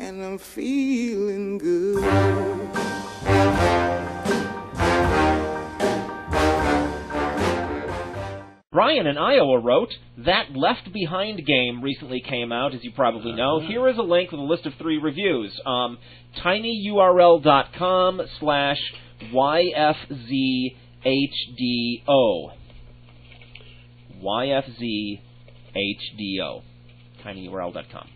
and I'm feeling good. Brian in Iowa wrote, that Left Behind game recently came out, as you probably know. Here is a link with a list of 3 reviews. tinyurl.com/YFZHDO. YFZHDO. tinyurl.com.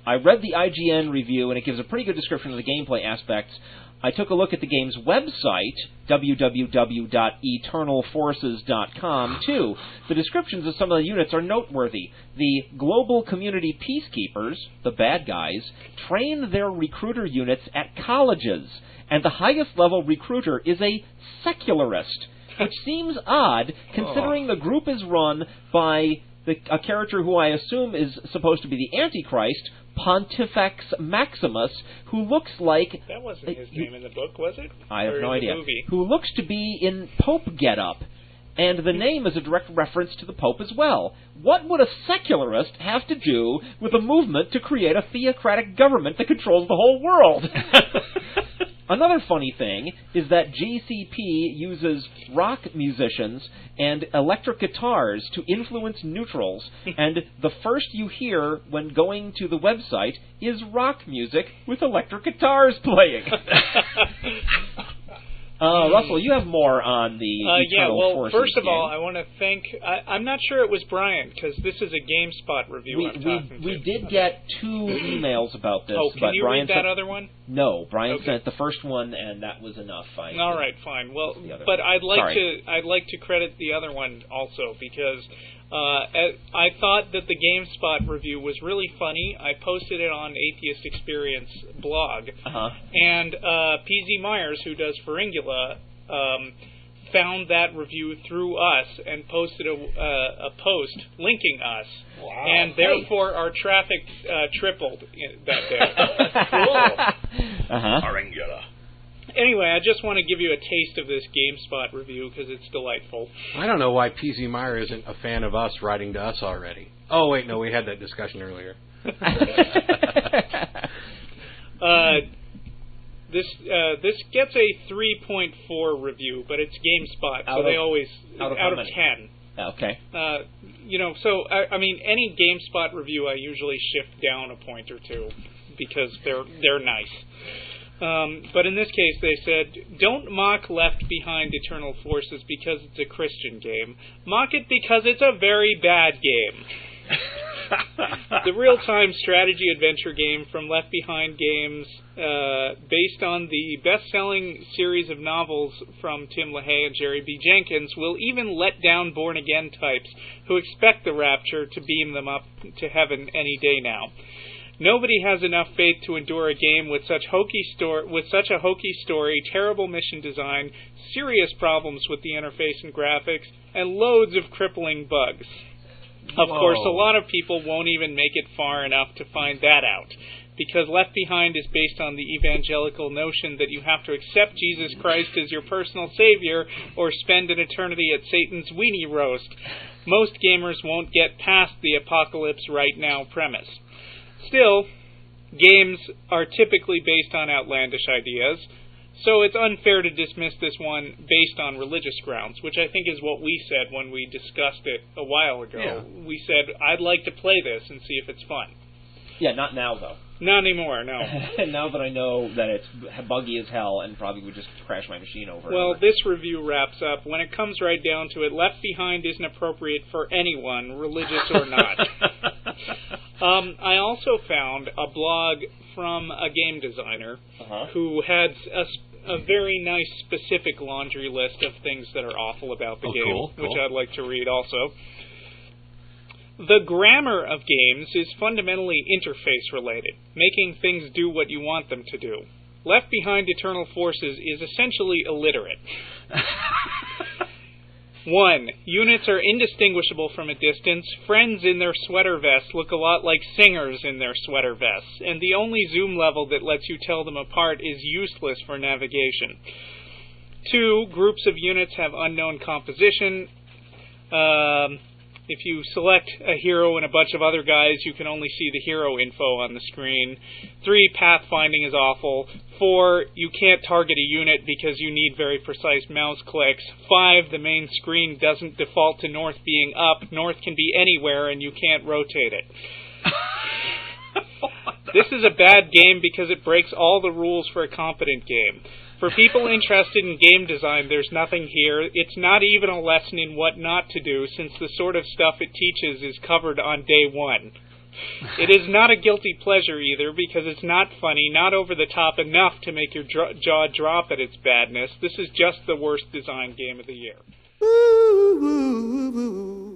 I read the IGN review, and it gives a pretty good description of the gameplay aspects. I took a look at the game's website, www.eternalforces.com, too. The descriptions of some of the units are noteworthy. The Global Community Peacekeepers, the bad guys, train their recruiter units at colleges, and the highest level recruiter is a secularist, which seems odd considering the group is run by a character who I assume is supposed to be the Antichrist, Pontifex Maximus, who looks like... That wasn't his name in the book, was it? I have no idea. Movie? Who looks to be in Pope getup. And the name is a direct reference to the Pope as well. What would a secularist have to do with a movement to create a theocratic government that controls the whole world? Another funny thing is that GCP uses rock musicians and electric guitars to influence neutrals, and the first you hear when going to the website is rock music with electric guitars playing. Russell, you have more on the Eternal Forces first of game. all, I want to thank... I'm not sure it was Brian, because this is a GameSpot review we did get 2 emails about this. Oh, can you Brian read that other one? No, Brian sent the first one, and that was enough. All right, fine. Well, but I'd like to credit the other one also, because I thought that the GameSpot review was really funny. I posted it on Atheist Experience blog, and PZ Myers, who does Feringula, found that review through us and posted a post linking us. Wow. And therefore our traffic tripled that day. Cool. Feringula. Anyway, I just want to give you a taste of this GameSpot review because it's delightful. I don't know why PZ Meyer isn't a fan of us writing to us already. Oh, wait, no, we had that discussion earlier. This gets a 3.4 review, but it's GameSpot, so they always out of 10. Okay. So I mean, any GameSpot review I usually shift down a point or 2 because they're nice. But in this case, they said, don't mock Left Behind Eternal Forces because it's a Christian game. Mock it because it's a very bad game. The real-time strategy adventure game from Left Behind Games, based on the best-selling series of novels from Tim LaHaye and Jerry B. Jenkins, will even let down born-again types who expect the rapture to beam them up to heaven any day now. Nobody has enough faith to endure a game with such a hokey story, terrible mission design, serious problems with the interface and graphics, and loads of crippling bugs. Of course, a lot of people won't even make it far enough to find that out, because Left Behind is based on the evangelical notion that you have to accept Jesus Christ as your personal savior or spend an eternity at Satan's weenie roast. Most gamers won't get past the apocalypse right now premise. Still, games are typically based on outlandish ideas, so it's unfair to dismiss this one based on religious grounds, which I think is what we said when we discussed it a while ago. Yeah. We said, I'd like to play this and see if it's fun. Yeah, not now, though. Not anymore, no. Now that I know that it's buggy as hell and probably would just crash my machine over. Well, this review wraps up. When it comes right down to it, Left Behind isn't appropriate for anyone, religious or not. I also found a blog from a game designer who had a very nice specific laundry list of things that are awful about the game, which I'd like to read also. The grammar of games is fundamentally interface related, making things do what you want them to do. Left Behind Eternal Forces is essentially illiterate. 1. Units are indistinguishable from a distance. Friends in their sweater vests look a lot like singers in their sweater vests, and the only zoom level that lets you tell them apart is useless for navigation. 2. Groups of units have unknown composition. If you select a hero and a bunch of other guys, you can only see the hero info on the screen. 3, pathfinding is awful. 4, you can't target a unit because you need very precise mouse clicks. 5, the main screen doesn't default to north being up. North can be anywhere and you can't rotate it. This is a bad game because it breaks all the rules for a competent game. For people interested in game design, there's nothing here. It's not even a lesson in what not to do, since the sort of stuff it teaches is covered on day 1. It is not a guilty pleasure either, because it's not funny, not over the top enough to make your jaw drop at its badness. This is just the worst design game of the year. Ooh, ooh, ooh, ooh.